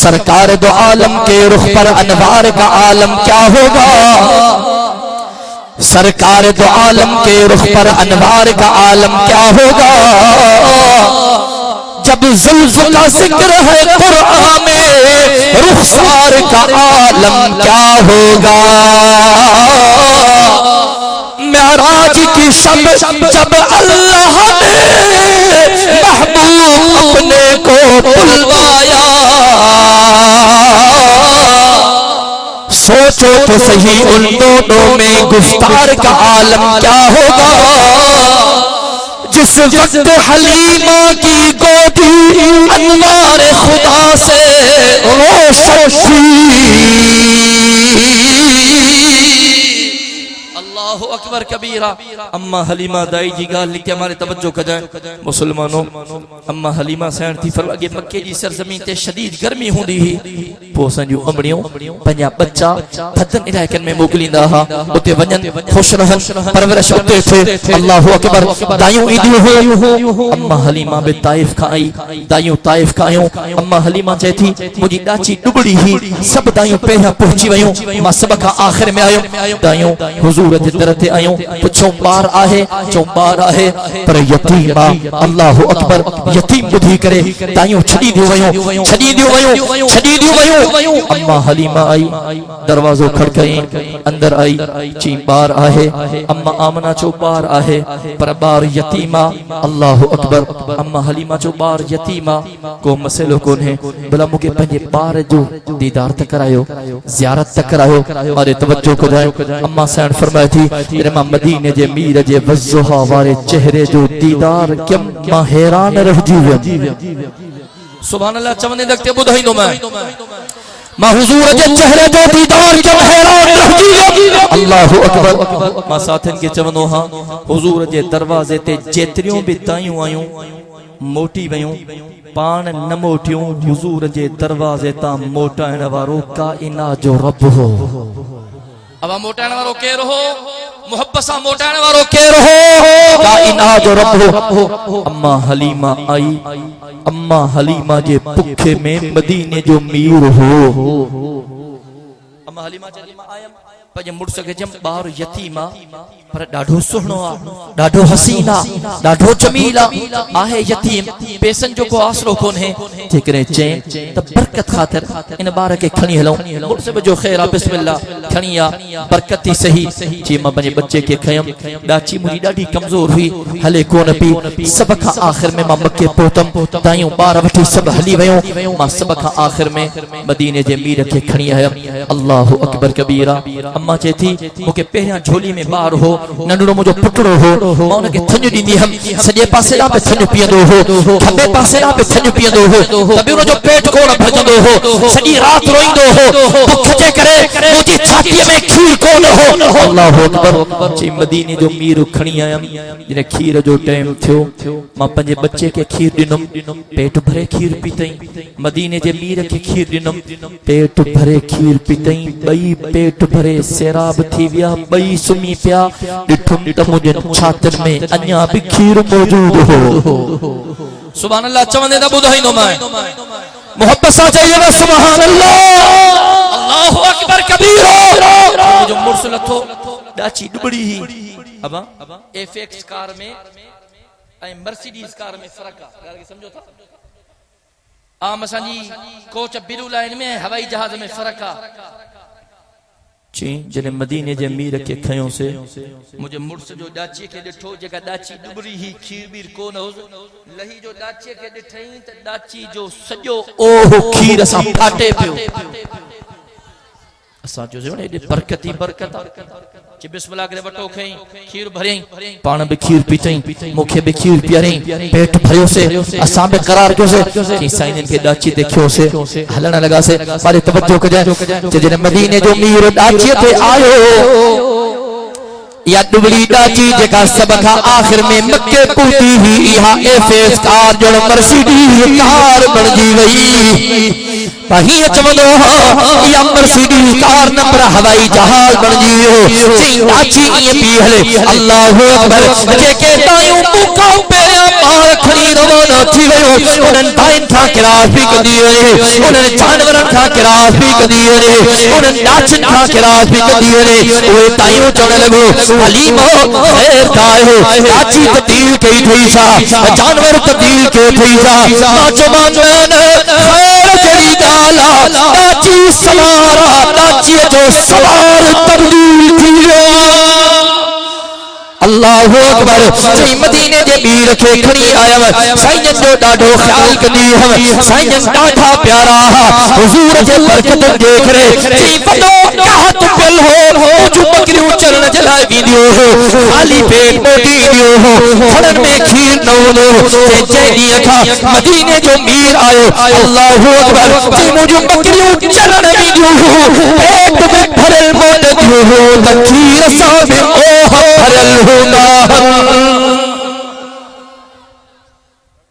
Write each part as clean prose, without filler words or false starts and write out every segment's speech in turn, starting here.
سرکار دو عالم کے رخ پر انوار کا عالم کیا ہوگا؟ سرکار دو عالم کے رخ پر انوار کا عالم کیا ہوگا؟ جب زلف کا ذکر ہے قرآن میں رخسار کا عالم کیا ہوگا؟ معراج کی شب جب اللہ نے محبوب اپنے کو بلوایا، سوچو تو صحیح ان دونوں میں گفتار کا عالم کیا ہوگا؟ جس وقت حلیمہ کی گودی انوار خدا سے روشن تھی، اللہ اکبر کبیرہ۔ اما حلیمہ دائی جی گال لکھے ہمارے توجہ کا جائے مسلمانوں، اما حلیمہ سین تھی فرماگے مکے جی سرزمین تے شدید گرمی ہوندی ہی، پوسن جو امڑیوں پنجا بچہ تھدن علاقن میں موکلیندا ہا، اتے ونجن خوش رہن پرورش اتے تھے۔ اللہ اکبر۔ دائیوں ایدیوں ہو اما حلیمہ بے طائف کھا آئی، دائیوں طائف کھا آئیوں۔ اما حلیمہ چاہے تھی مجھے ڈاچی ڈبڑی ہی، سب دائیوں پہنیا پہنچی ویوں، ما سبقہ آخر میں آئیوں۔ دائیوں حضور جدرت آئیوں تو چومبار آہے، چومبار آہے پر یتیمہ، اللہ اکبر، یتیم بدھی کرے۔ دائیوں چھڑی دیو ویوں، چھڑی دیو ویوں، چھڑی دیو ویوں۔ اما حلیمہ آئی، دروازوں کھڑکائیں، اندر آئی، چیمبار آہے، اما آمنہ چوبار آہے پر بار یتیمہ، اللہ اکبر۔ اما حلیمہ چوبار یتیمہ کو مسئلہ کون ہے بلا مکہ پہنجے بار جو دیدار تک کرایو، زیارت تک کرایو، اور توجہ کو جائے۔ اما سین فرمائے تھی رما مدینے جے میر جے وزہا وارے چہرے جو دیدار کم ماں حیران رہ جیوے۔ سبحان اللہ۔ چوندے دکتے بدھائی دو میں ماں حضور جے چہرے جو دیدار کم حیران رہ جیوے۔ اللہ اکبر۔ ماں ساتھن کے چوندو ہاں حضور جے دروازے تے جیتریوں بھی تائیوں آئیوں موٹی ویوں، پان نہ موٹیوں حضور جے دروازے تا موٹا انوارو کائنات جو رب ہو۔ اب موٹا انوارو کے رہو، محبت سا موٹا انوارو کے رہو، کائنات جو رب ہو۔ اما حلیمہ آئی، اما حلیمہ جے پکھے میں مدینے جو میر ہو۔ اما حلیمہ آیا پنج مڑس کے جم بار یتیمہ پر ڈاڑھو سہنوا، ڈاڑھو حسینہ، ڈاڑھو جمیلہ آہے یتیم، پیسن جو کو آسرو کون ہے جکرے چین تب برکت خاطر ان بارہ کے کھنی ہلوں مڑس بجو خیرہ بسم اللہ کھنیا برکتی صحیح چی ماں بنی بچے کے کھیم ڈاچی مجھے ڈاڑھی کمزور ہوئی ہلے کون پی سبکہ آخر میں ماں مکے پوتم دائیوں بارہ بٹھی سب ہلی ویوں ماں سبکہ آخر میں مدینے جے میر کے کھنی ہے۔ اللہ اکبر کبیرہ۔ اما چے تھی مکے پہیاں جھولی میں بار ہو ننڈڑو مجھو پٹڑو ہو، ماں انہیں کے تھنجو دیندی ہم سجے پاسے لا پہ تھنجو پیندو ہو، کھبے پاسے لا پہ تھنجو پیندو ہو، تبھی انہوں جو پیٹ کوڑا بھجندو ہو، سجی رات روئندو ہو، بکھجے کرے مجھے چھاتی میں کھیر کون ہو۔ اللہ اکبر۔ چی مدینے جو میرو کھنی آیا جنہیں کھیر جو ٹائم تھو ماں پنجے بچے کے کھیر دنم پیٹ بھرے کھیر پیتیں، مدینے جے میر کے کھیر دنم پیٹ بھرے کھیر پیتیں، بئی پیٹ بھرے سیراب تھی ویا، بئی سمی پیا ڈٹھم تمجن چھاتر میں انیا بھی کھیر موجود ہو۔ سبحان اللہ۔ چوندے دا بدھائی نو میں محبت سا چاہیے نا سبحان اللہ۔ اللہ اکبر کبیرہ۔ جو مرسلت ہو ڈاچی ڈبڑی ہی ابا ایف ایکس کار میں مرسیڈیز کار میں فرق ہے سمجھو تھا عام اساں جی کوچ بلو لائن میں ہوائی جہاز میں فرق ہے چین جنہیں مدینے جے میر کے کھیوں سے مجھے مرس جو ڈاچے کے ڈٹھو جگہ ڈاچی ڈبری ہی کھیر بیر کون ہو لہی جو ڈاچے کے ڈٹھائیں تا ڈاچی جو سجو اوہ کھیر اساں پھاٹے پیو اساں جو زیونے برکتی برکتا چی بسم اللہ کرے بٹو کھیں کھیر بھریں پان بھی کھیر پیتیں مکھے بھی کھیر پیاریں پیٹ بھریوں سے اساں بھی قرار کیوں سے چی سائنن کے ڈاچی دیکھیوں سے ہلنا لگا سے بارے توجہ کو جائے چی جنہیں مدینے جو میر ڈاچی تے آئے یا ڈبلی ڈاچی جکا سبکہ آخر میں مکے پوتی ہی یہاں ایف ایس کار جوڑ مرسیڈی کار بڑھ جی وئی پہی چمدو یا مرسیڈیز کار نمبر ہوائی جہاز بن جیو چین آچی یہ پیہلے اللہ اکبر جے کے تائیوں مکاؤں پیرا پار کھڑی روانہ تھی گئے انہاں دائن تھا کراس بھی کدی ہوئے انہاں جانورن تھا کراس بھی کدی ہوئے انہاں ناچن تھا کراس بھی کدی ہوئے وہ تائیوں چڑھ لگو حلیمہ خیر کھائے ہو آچی تبدیل کئی تھی سا جانور تبدیل کے تھی سا ناچو مانگان خیر جڑی گالا ناچی سوارا ناچی جو سوار تبدیل تھی اللہ اکبر سائیں مدینے دے بھی رکھے کھڑی آیا سائیں جو ڈاڑھو خیال کردی ہم سائیں ڈاڑھا پیارا حضور جے برکت دیکھ رہے سائیں بڑو کہت پل ہو جو بکریوں چلن جلائے ویڈیو ہو خالی پیٹ موٹی ویڈیو ہو کھڑن میں کھیر نو دو سائیں جے اکھا مدینے جو میر آئے اللہ اکبر سائیں جو بکریوں چلن ویڈیو ہو پیٹ میں بھرل موٹ دیو ہو تکیر سامن اوہ بھرل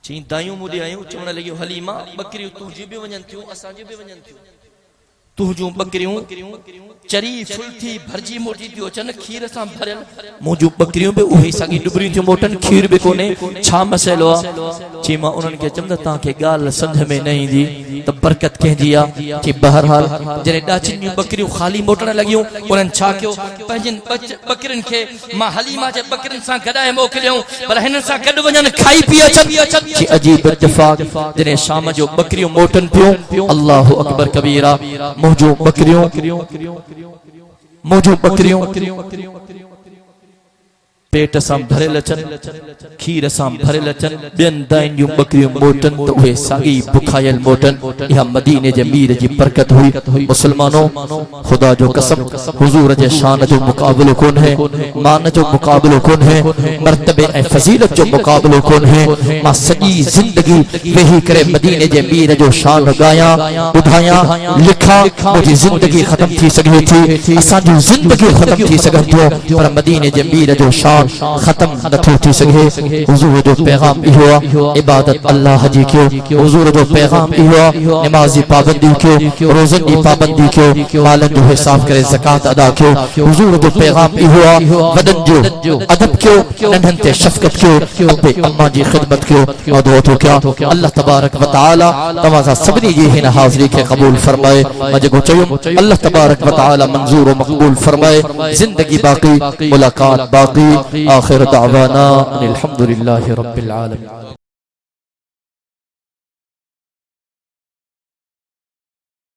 چین دائیوں مودے آئیوں چونا لگیو حلیمہ بکریوں تو جی بھی ونجن تھیوں اسا جی بھی ونجن تھیوں تو جو بکریوں چری فلتھی بھرجی موٹی تھیو چن کھیر سام بھرل موجو بکریوں بے اوہی ساگی ڈبری تھیو موٹن کھیر بے کونے چھا مسئلہ چیما انہوں کے چمدہ تاکہ گال سندھ میں نہیں دی تب برکت کہہ دیا کہ بہرحال جنہیں ڈاچن بکریوں خالی موٹن لگیوں انہوں چھا کیوں پہنجن بکرن کے ماں حلیمہ جے بکرن ساں گڑائے موکلیوں بلہنن ساں گڑ ونجن کھائی پیا چن کہ عجیب اتفاق جنہیں شام جو بکریوں موٹن پیوں اللہ اکبر کبیرہ موجو بکریوں پیٹ سام بھرے لچن کھیر سام بھرے لچن بین دائن یوں بکریوں موٹن تو وہ ساگی بکھائل موٹن یہاں مدینے جے میر جی برکت ہوئی مسلمانوں خدا جو قسم حضور جے شان جو مقابل کون ہے مان جو مقابل کون ہے مرتبہ اے فضیلت جو مقابل کون ہے ماں سجی زندگی وہی کرے مدینے جے میر جو شان گایا اٹھایا لکھا مجھے زندگی ختم تھی سکے تھی اساں جو زندگی ختم تھی سکے تھی پر مدینے جے میر جو شان ختم نتھو تھی سگے حضور جو پیغام ہوا عبادت اللہ جی کیوں حضور جو پیغام ہوا نمازی پابندی کیوں روزن کی پابندی کیوں مالن جو حساب کرے زکاة ادا کیوں حضور جو پیغام ہوا بدن جو ادب کیوں ننہن تے شفقت کیوں ابے اماں جی خدمت کیوں ادعو تو کیا اللہ تبارک و تعالی تمازا سبنی یہ ہن حاضری کے قبول فرمائے مجھے گو چیوں اللہ تبارک و تعالی منظور و مقبول فرمائے زندگی باقی ملاقات باقی آخر دعوانا ان الحمدللہ رب العالمين